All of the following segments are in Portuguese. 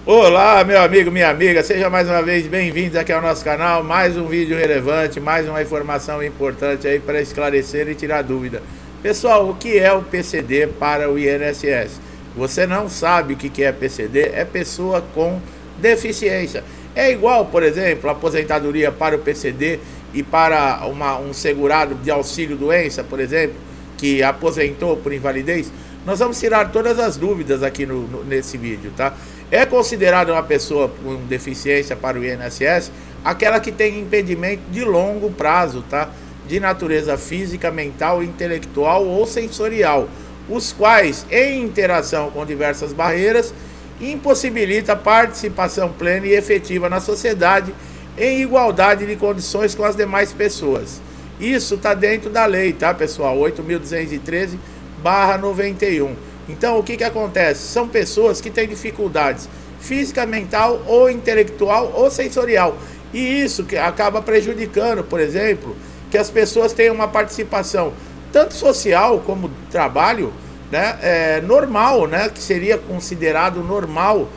Olá, meu amigo, minha amiga, seja mais uma vez bem-vindos aqui ao nosso canal. Mais um vídeo relevante, mais uma informação importante aí para esclarecer e tirar dúvida. Pessoal, o que é o PCD para o INSS? Você não sabe o que é PCD? É pessoa com deficiência. É igual, por exemplo, a aposentadoria para o PCD e para um segurado de auxílio-doença, por exemplo, que aposentou por invalidez. Nós vamos tirar todas as dúvidas aqui nesse vídeo, tá? É considerada uma pessoa com deficiência para o INSS aquela que tem impedimento de longo prazo, tá? De natureza física, mental, intelectual ou sensorial, os quais, em interação com diversas barreiras, impossibilita a participação plena e efetiva na sociedade em igualdade de condições com as demais pessoas. Isso está dentro da lei, tá, pessoal? 8.213/91. Então, o que acontece? São pessoas que têm dificuldades física, mental, ou intelectual, ou sensorial. E isso que acaba prejudicando, por exemplo, que as pessoas tenham uma participação tanto social como trabalho, né, normal, né, que seria considerado normal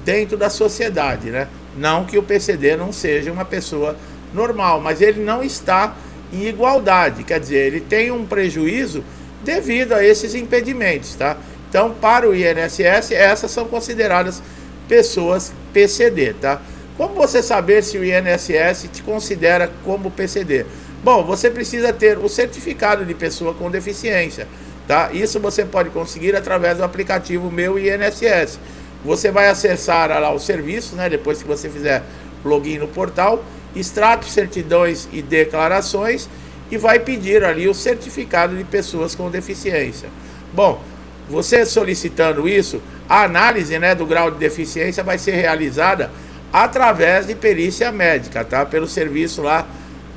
dentro da sociedade, né? Não que o PCD não seja uma pessoa normal, mas ele não está em igualdade, quer dizer, ele tem um prejuízo devido a esses impedimentos, tá? Então, para o INSS, essas são consideradas pessoas PCD, tá? Como você saber se o INSS te considera como PCD? Bom, você precisa ter o certificado de pessoa com deficiência, tá? Isso você pode conseguir através do aplicativo Meu INSS. Você vai acessar lá os serviços, né? Depois que você fizer login no portal, extratos, certidões e declarações, e vai pedir ali o certificado de pessoas com deficiência. Bom, você solicitando isso, a análise, né, do grau de deficiência vai ser realizada através de perícia médica, tá? Pelo serviço lá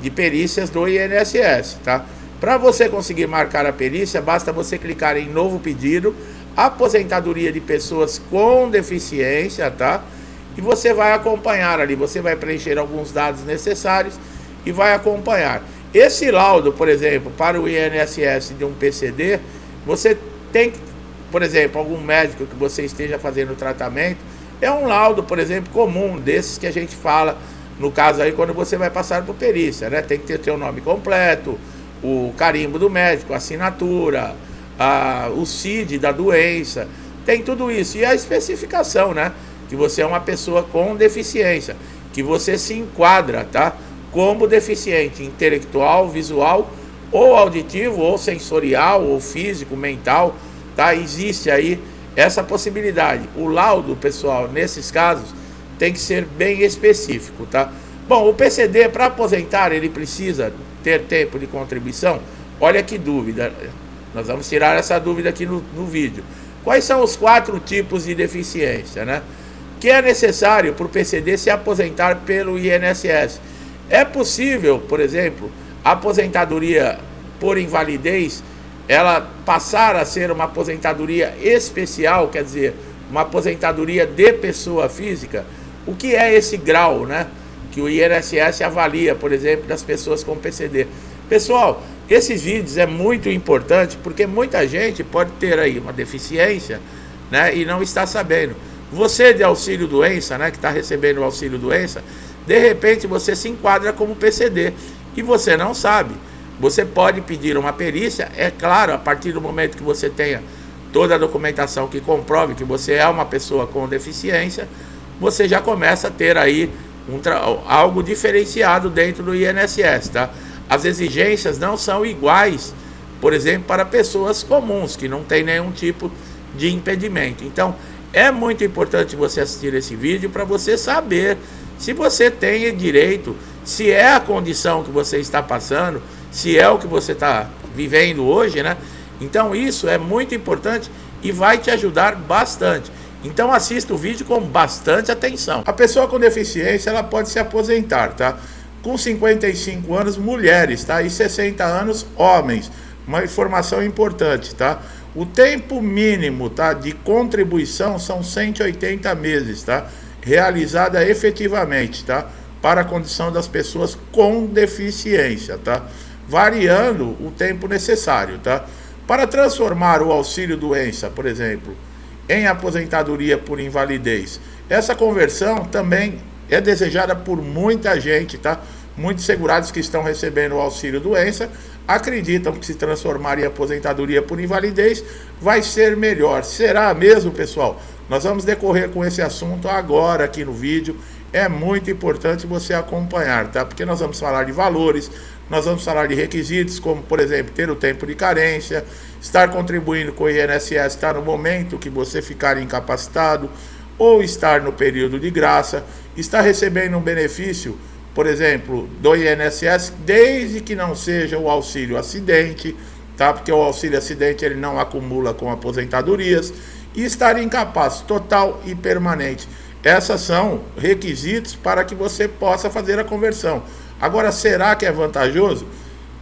de perícias do INSS, tá? Para você conseguir marcar a perícia, basta você clicar em novo pedido, aposentadoria de pessoas com deficiência, tá? E você vai acompanhar ali, você vai preencher alguns dados necessários e vai acompanhar. Esse laudo, por exemplo, para o INSS de um PCD, você tem que, por exemplo, algum médico que você esteja fazendo o tratamento, é um laudo, por exemplo, comum, desses que a gente fala, no caso aí, quando você vai passar por perícia, né? Tem que ter seu nome completo, o carimbo do médico, a assinatura, o CID da doença, tem tudo isso. E a especificação, né? Que você é uma pessoa com deficiência, que você se enquadra, tá? Como deficiente intelectual, visual, ou auditivo, ou sensorial, ou físico, mental, tá? Existe aí essa possibilidade. O laudo, pessoal, nesses casos, tem que ser bem específico, tá? Bom, o PCD, para aposentar, ele precisa ter tempo de contribuição? Olha que dúvida. Nós vamos tirar essa dúvida aqui no vídeo. Quais são os 4 tipos de deficiência, né? Que é necessário para o PCD se aposentar pelo INSS? É possível, por exemplo, a aposentadoria por invalidez, ela passar a ser uma aposentadoria especial, quer dizer, uma aposentadoria de pessoa física? O que é esse grau, né, que o INSS avalia, por exemplo, das pessoas com PCD? Pessoal, esses vídeos é muito importante porque muita gente pode ter aí uma deficiência, né, e não está sabendo. Você de auxílio-doença, né, que está recebendo o auxílio-doença, de repente você se enquadra como PCD e você não sabe. Você pode pedir uma perícia, é claro, a partir do momento que você tenha toda a documentação que comprove que você é uma pessoa com deficiência, você já começa a ter aí algo diferenciado dentro do INSS, tá? As exigências não são iguais, por exemplo, para pessoas comuns, que não tem nenhum tipo de impedimento. Então, é muito importante você assistir esse vídeo para você saber se você tem direito, se é a condição que você está passando, se é o que você está vivendo hoje, né? Então isso é muito importante e vai te ajudar bastante. Então assista o vídeo com bastante atenção. A pessoa com deficiência, ela pode se aposentar, tá? Com 55 anos, mulheres, tá? E 60 anos, homens. Uma informação importante, tá? O tempo mínimo, tá, de contribuição são 180 meses, tá? Realizada efetivamente, tá? Para a condição das pessoas com deficiência, tá? Variando o tempo necessário, tá? Para transformar o auxílio-doença, por exemplo, em aposentadoria por invalidez, Essa conversão também é desejada por muita gente, tá? Muitos segurados que estão recebendo o auxílio-doença acreditam que se transformar em aposentadoria por invalidez vai ser melhor. Será mesmo, pessoal? Nós vamos decorrer com esse assunto agora aqui no vídeo. É muito importante você acompanhar, tá? Porque nós vamos falar de valores, nós vamos falar de requisitos, como, por exemplo, ter o tempo de carência, estar contribuindo com o INSS, estar no momento que você ficar incapacitado, ou estar no período de graça, estar recebendo um benefício, por exemplo, do INSS, desde que não seja o auxílio acidente, tá? Porque o auxílio acidente ele não acumula com aposentadorias, e estar incapaz total e permanente. Essas são requisitos para que você possa fazer a conversão. Agora, será que é vantajoso?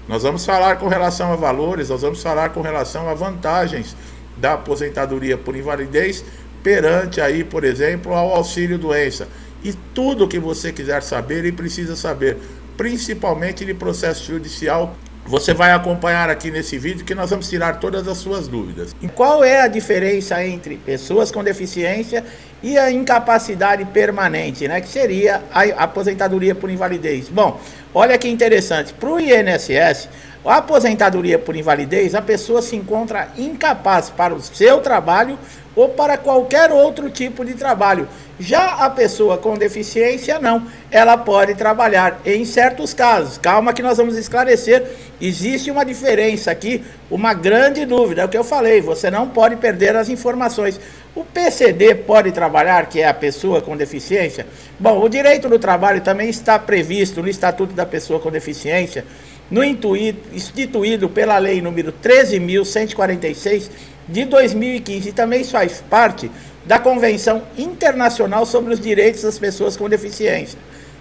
Nós vamos falar com relação a valores, nós vamos falar com relação a vantagens da aposentadoria por invalidez perante aí, por exemplo, ao auxílio-doença. E tudo que você quiser saber e precisa saber, principalmente de processo judicial, você vai acompanhar aqui nesse vídeo que nós vamos tirar todas as suas dúvidas. E qual é a diferença entre pessoas com deficiência e a incapacidade permanente, né? Que seria a aposentadoria por invalidez. Bom, olha que interessante. Para o INSS, a aposentadoria por invalidez, a pessoa se encontra incapaz para o seu trabalho ou para qualquer outro tipo de trabalho. Já a pessoa com deficiência, não. Ela pode trabalhar em certos casos. Calma que nós vamos esclarecer. Existe uma diferença aqui, uma grande dúvida. É o que eu falei, você não pode perder as informações. O PCD pode trabalhar, que é a pessoa com deficiência? Bom, o direito do trabalho também está previsto no Estatuto da Pessoa com Deficiência, instituído pela lei número 13.146 de 2015, e também faz parte da Convenção Internacional sobre os Direitos das Pessoas com Deficiência,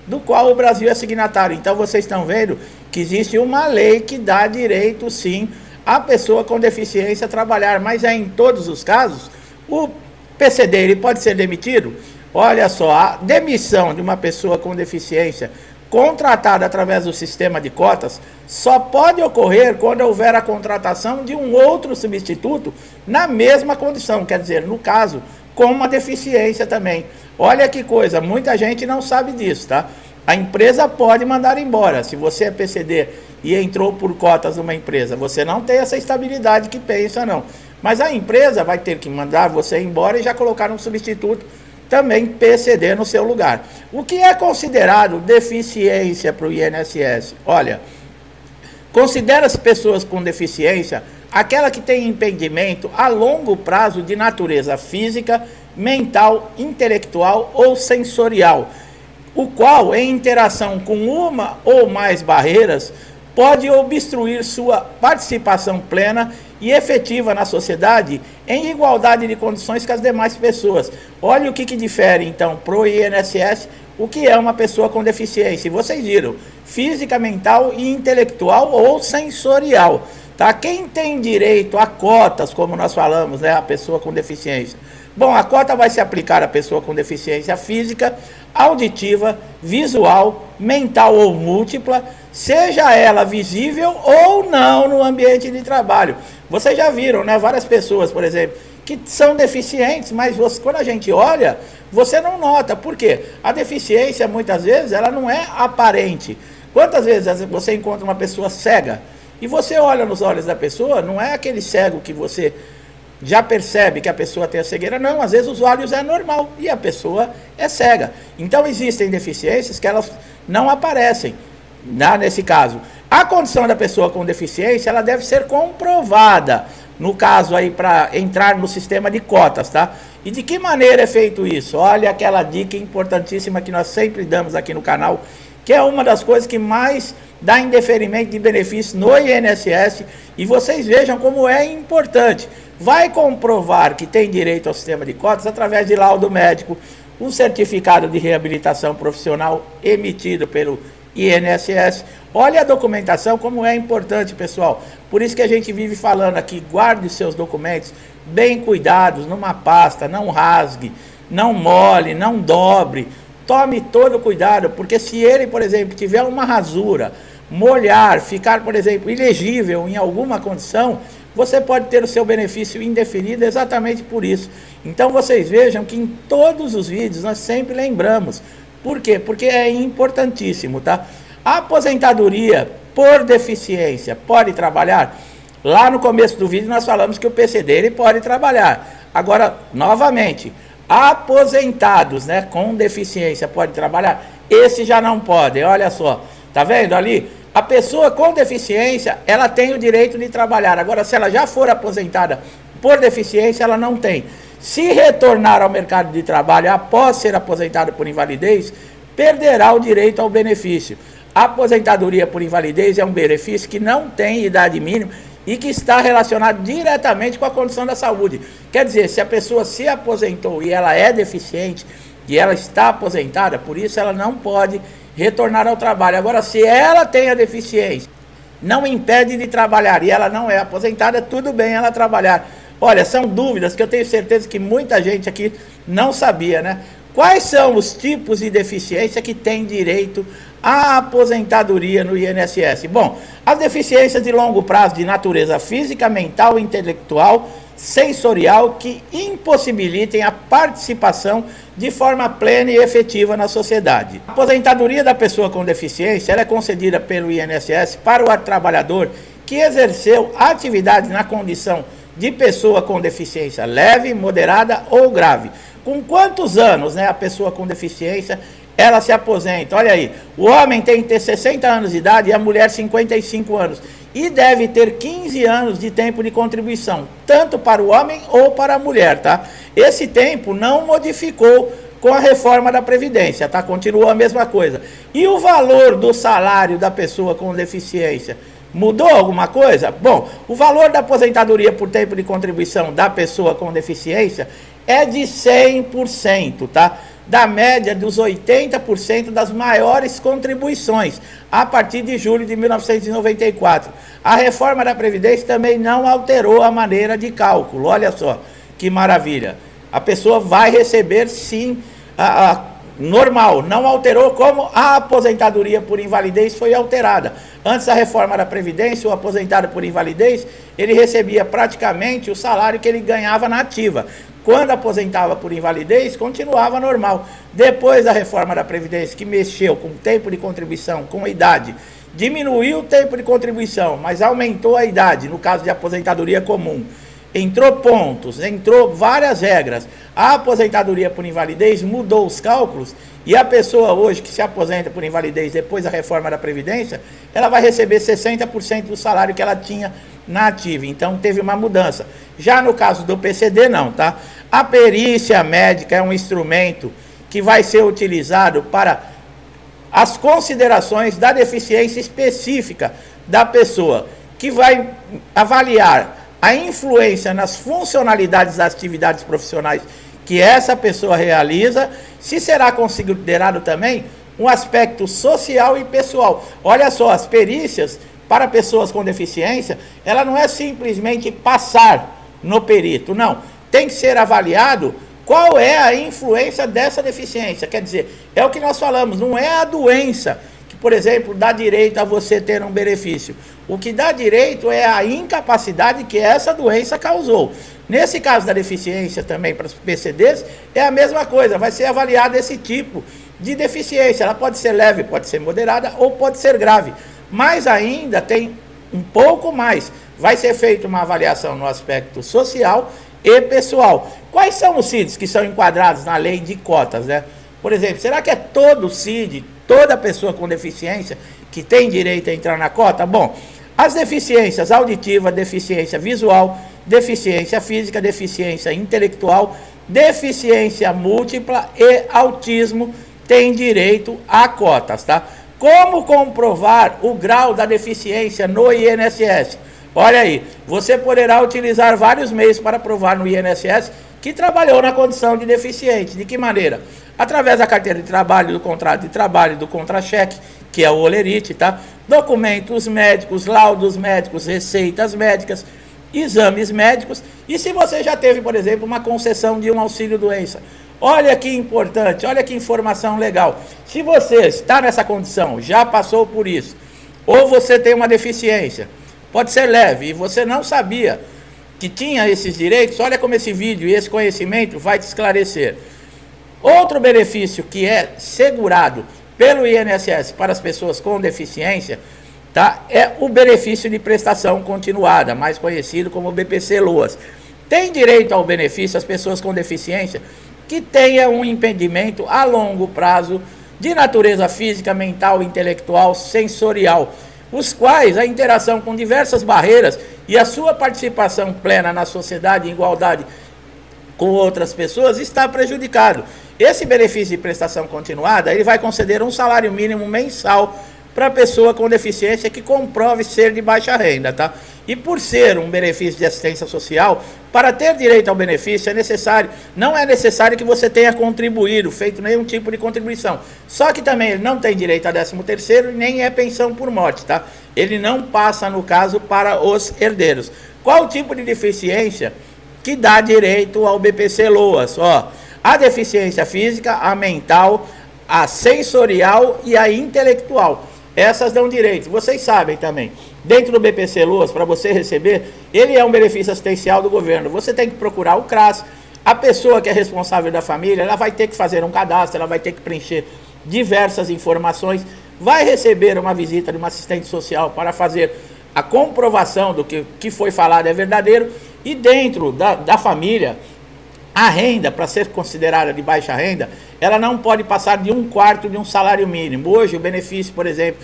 do qual o Brasil é signatário. Então vocês estão vendo que existe uma lei que dá direito sim à pessoa com deficiência a trabalhar, mas é em todos os casos. O PCD ele pode ser demitido? Olha só, a demissão de uma pessoa com deficiência contratada através do sistema de cotas só pode ocorrer quando houver a contratação de um outro substituto na mesma condição, quer dizer, no caso, com uma deficiência também. Olha que coisa, muita gente não sabe disso, tá? A empresa pode mandar embora. Se você é PCD e entrou por cotas numa empresa, você não tem essa estabilidade que pensa, não. Mas a empresa vai ter que mandar você embora e já colocar um substituto também PCD no seu lugar. O que é considerado deficiência para o INSS? Olha, considera-se pessoas com deficiência aquela que tem impedimento a longo prazo de natureza física, mental, intelectual ou sensorial, o qual, em interação com uma ou mais barreiras, pode obstruir sua participação plena e efetiva na sociedade em igualdade de condições com as demais pessoas. Olha o que difere, então, para o INSS, o que é uma pessoa com deficiência. E vocês viram, física, mental e intelectual ou sensorial. Tá? Quem tem direito a cotas, como nós falamos, né, a pessoa com deficiência? Bom, a cota vai se aplicar à pessoa com deficiência física, auditiva, visual, mental ou múltipla, seja ela visível ou não no ambiente de trabalho. Vocês já viram, né, várias pessoas, por exemplo, que são deficientes, mas quando a gente olha, você não nota. Por quê? A deficiência, muitas vezes, ela não é aparente. Quantas vezes você encontra uma pessoa cega e você olha nos olhos da pessoa, não é aquele cego que você já percebe que a pessoa tem a cegueira, não, às vezes os olhos é normal e a pessoa é cega. Então existem deficiências que elas não aparecem, nesse caso. A condição da pessoa com deficiência, ela deve ser comprovada, no caso aí para entrar no sistema de cotas, tá? E de que maneira é feito isso? Olha aquela dica importantíssima que nós sempre damos aqui no canal, que é uma das coisas que mais dá indeferimento de benefício no INSS, e vocês vejam como é importante. Vai comprovar que tem direito ao sistema de cotas através de laudo médico, um certificado de reabilitação profissional emitido pelo INSS. Olha a documentação como é importante, pessoal. Por isso que a gente vive falando aqui, guarde os seus documentos bem cuidados, numa pasta, não rasgue, não mole, não dobre. Tome todo o cuidado, porque se ele, por exemplo, tiver uma rasura, molhar, ficar, por exemplo, ilegível em alguma condição, você pode ter o seu benefício indefinido exatamente por isso. Então vocês vejam que em todos os vídeos nós sempre lembramos. Por quê? Porque é importantíssimo, tá? A aposentadoria por deficiência pode trabalhar? Lá no começo do vídeo nós falamos que o PCD ele pode trabalhar. Agora, novamente, aposentados, né, com deficiência pode trabalhar? Esse já não pode, olha só. Tá vendo ali? A pessoa com deficiência, ela tem o direito de trabalhar. Agora, se ela já for aposentada por deficiência, ela não tem. Se retornar ao mercado de trabalho após ser aposentada por invalidez, perderá o direito ao benefício. A aposentadoria por invalidez é um benefício que não tem idade mínima e que está relacionado diretamente com a condição da saúde. Quer dizer, se a pessoa se aposentou e ela é deficiente e ela está aposentada, por isso ela não pode retornar ao trabalho. Agora, se ela tem a deficiência, não impede de trabalhar e ela não é aposentada, tudo bem ela trabalhar. Olha, são dúvidas que eu tenho certeza que muita gente aqui não sabia, né? Quais são os tipos de deficiência que tem direito à aposentadoria no INSS? Bom, as deficiências de longo prazo de natureza física, mental, intelectual, sensorial que impossibilitem a participação de forma plena e efetiva na sociedade. A aposentadoria da pessoa com deficiência ela é concedida pelo INSS para o trabalhador que exerceu atividade na condição de pessoa com deficiência leve, moderada ou grave. Com quantos anos, né, a pessoa com deficiência ela se aposenta? Olha aí, o homem tem que ter 60 anos de idade e a mulher 55 anos. E deve ter 15 anos de tempo de contribuição, tanto para o homem ou para a mulher, tá? Esse tempo não modificou com a reforma da Previdência, tá? Continuou a mesma coisa. E o valor do salário da pessoa com deficiência mudou alguma coisa? Bom, o valor da aposentadoria por tempo de contribuição da pessoa com deficiência é de 100%, tá? Da média dos 80% das maiores contribuições, a partir de julho de 1994. A reforma da Previdência também não alterou a maneira de cálculo, olha só que maravilha. A pessoa vai receber sim normal, não alterou como a aposentadoria por invalidez foi alterada. Antes da reforma da Previdência, o aposentado por invalidez, ele recebia praticamente o salário que ele ganhava na ativa. Quando aposentava por invalidez, continuava normal. Depois da reforma da Previdência, que mexeu com o tempo de contribuição, com a idade, diminuiu o tempo de contribuição, mas aumentou a idade, no caso de aposentadoria comum. Entrou pontos, entrou várias regras. A aposentadoria por invalidez mudou os cálculos e a pessoa hoje que se aposenta por invalidez depois da reforma da Previdência, ela vai receber 60% do salário que ela tinha na ativa. Então teve uma mudança. Já no caso do PCD não, tá? A perícia médica é um instrumento que vai ser utilizado para as considerações da deficiência específica da pessoa, que vai avaliar a influência nas funcionalidades das atividades profissionais que essa pessoa realiza, se será considerado também um aspecto social e pessoal. Olha só, as perícias para pessoas com deficiência, ela não é simplesmente passar no perito, não. Tem que ser avaliado qual é a influência dessa deficiência. Quer dizer, é o que nós falamos, não é a doença que, por exemplo, dá direito a você ter um benefício. O que dá direito é a incapacidade que essa doença causou. Nesse caso da deficiência também para os PCDs, é a mesma coisa, vai ser avaliado esse tipo de deficiência. Ela pode ser leve, pode ser moderada ou pode ser grave. Mas ainda tem um pouco mais. Vai ser feita uma avaliação no aspecto social e pessoal. Quais são os CIDs que são enquadrados na lei de cotas, né? Por exemplo, será que é todo CID, toda pessoa com deficiência que tem direito a entrar na cota? Bom, as deficiências auditiva, deficiência visual, deficiência física, deficiência intelectual, deficiência múltipla e autismo têm direito a cotas, tá? Como comprovar o grau da deficiência no INSS? Olha aí, você poderá utilizar vários meios para provar no INSS que trabalhou na condição de deficiente. De que maneira? Através da carteira de trabalho, do contrato de trabalho, do contra-cheque, que é o olerite, tá? Documentos médicos, laudos médicos, receitas médicas, exames médicos. E se você já teve, por exemplo, uma concessão de um auxílio-doença. Olha que importante, olha que informação legal. Se você está nessa condição, já passou por isso, ou você tem uma deficiência, pode ser leve, e você não sabia que tinha esses direitos, olha como esse vídeo e esse conhecimento vai te esclarecer. Outro benefício que é segurado pelo INSS para as pessoas com deficiência, tá, é o benefício de prestação continuada, mais conhecido como BPC-Loas. Tem direito ao benefício as pessoas com deficiência que tenham um impedimento a longo prazo de natureza física, mental, intelectual, sensorial, os quais a interação com diversas barreiras e a sua participação plena na sociedade em igualdade com outras pessoas está prejudicado. Esse benefício de prestação continuada, ele vai conceder um salário mínimo mensal para a pessoa com deficiência que comprove ser de baixa renda, tá? E por ser um benefício de assistência social, para ter direito ao benefício não é necessário que você tenha contribuído, feito nenhum tipo de contribuição. Só que também ele não tem direito a 13º e nem é pensão por morte, tá? Ele não passa, no caso, para os herdeiros. Qual o tipo de deficiência que dá direito ao BPC-Loas? Ó, a deficiência física, a mental, a sensorial e a intelectual. Essas dão direito. Vocês sabem também, dentro do BPC-Loas, para você receber, ele é um benefício assistencial do governo. Você tem que procurar o CRAS. A pessoa que é responsável da família, ela vai ter que fazer um cadastro, ela vai ter que preencher diversas informações, vai receber uma visita de uma assistente social para fazer a comprovação do que foi falado é verdadeiro, e dentro da família, a renda, para ser considerada de baixa renda, ela não pode passar de 1/4 de um salário mínimo. Hoje o benefício, por exemplo,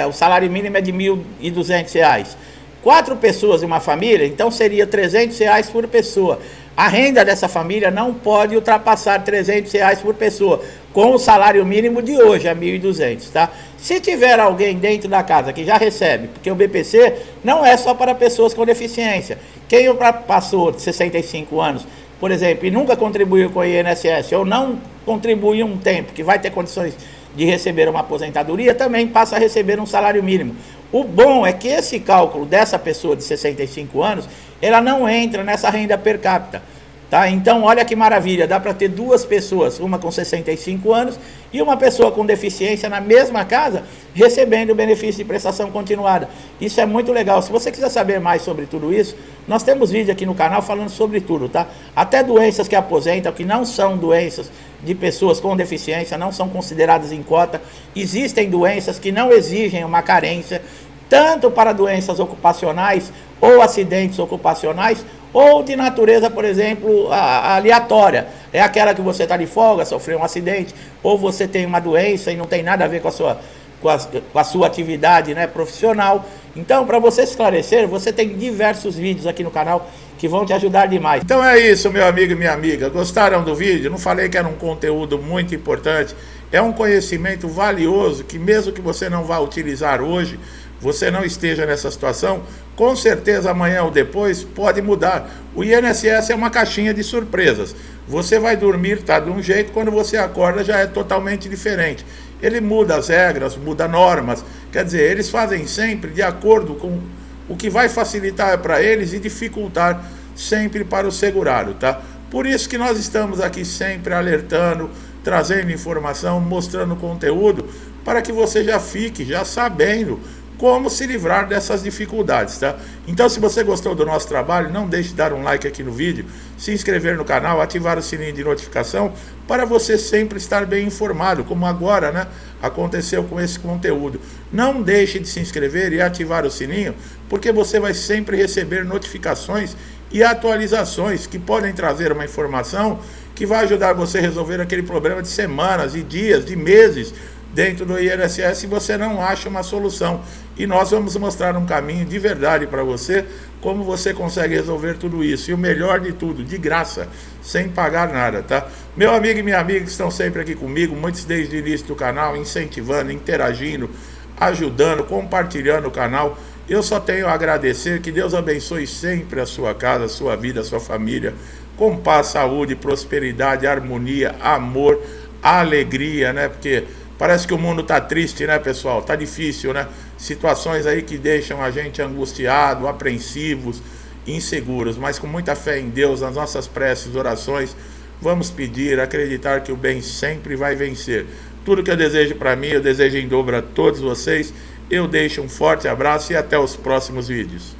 o salário mínimo é de R$ 1.200. 4 pessoas em uma família, então seria R$ 300 por pessoa. A renda dessa família não pode ultrapassar R$ 300 por pessoa, com o salário mínimo de hoje, é R$ 1.200, tá? Se tiver alguém dentro da casa que já recebe, porque o BPC não é só para pessoas com deficiência. Quem passou de 65 anos, por exemplo, e nunca contribuiu com o INSS, ou não contribuiu um tempo, que vai ter condições de receber uma aposentadoria, também passa a receber um salário mínimo. O bom é que esse cálculo dessa pessoa de 65 anos, ela não entra nessa renda per capita, tá? Então, olha que maravilha, dá para ter 2 pessoas, uma com 65 anos e uma pessoa com deficiência na mesma casa, recebendo o benefício de prestação continuada. Isso é muito legal. Se você quiser saber mais sobre tudo isso, nós temos vídeo aqui no canal falando sobre tudo, tá? Até doenças que aposentam, que não são doenças de pessoas com deficiência, não são consideradas em cota. Existem doenças que não exigem uma carência, tanto para doenças ocupacionais ou acidentes ocupacionais, ou de natureza, por exemplo, aleatória. É aquela que você está de folga, sofreu um acidente, ou você tem uma doença e não tem nada a ver com a sua atividade, né, profissional. Então, para você esclarecer, você tem diversos vídeos aqui no canal que vão te ajudar demais. Então é isso, meu amigo e minha amiga. Gostaram do vídeo? Não falei que era um conteúdo muito importante. É um conhecimento valioso que, mesmo que você não vá utilizar hoje, você não esteja nessa situação, com certeza amanhã ou depois pode mudar. O INSS é uma caixinha de surpresas. Você vai dormir, tá de um jeito, quando você acorda já é totalmente diferente. Ele muda as regras, muda normas, quer dizer, eles fazem sempre de acordo com o que vai facilitar para eles e dificultar sempre para o segurado, tá? Por isso que nós estamos aqui sempre alertando, trazendo informação, mostrando conteúdo, para que você já fique já sabendo como se livrar dessas dificuldades, tá? Então, se você gostou do nosso trabalho, não deixe de dar um like aqui no vídeo, se inscrever no canal, ativar o sininho de notificação, para você sempre estar bem informado, como agora, né, aconteceu com esse conteúdo. Não deixe de se inscrever e ativar o sininho, porque você vai sempre receber notificações e atualizações que podem trazer uma informação que vai ajudar você a resolver aquele problema de semanas, de dias, de meses, dentro do INSS, e você não acha uma solução. E nós vamos mostrar um caminho de verdade para você, como você consegue resolver tudo isso. E o melhor de tudo, de graça, sem pagar nada, tá? Meu amigo e minha amiga que estão sempre aqui comigo, muitos desde o início do canal, incentivando, interagindo, ajudando, compartilhando o canal. Eu só tenho a agradecer, que Deus abençoe sempre a sua casa, a sua vida, a sua família, com paz, saúde, prosperidade, harmonia, amor, alegria, né? Porque parece que o mundo tá triste, né, pessoal? Tá difícil, né? Situações aí que deixam a gente angustiado, apreensivos, inseguros. Mas com muita fé em Deus, nas nossas preces, orações, vamos pedir, acreditar que o bem sempre vai vencer. Tudo que eu desejo para mim, eu desejo em dobro a todos vocês. Eu deixo um forte abraço e até os próximos vídeos.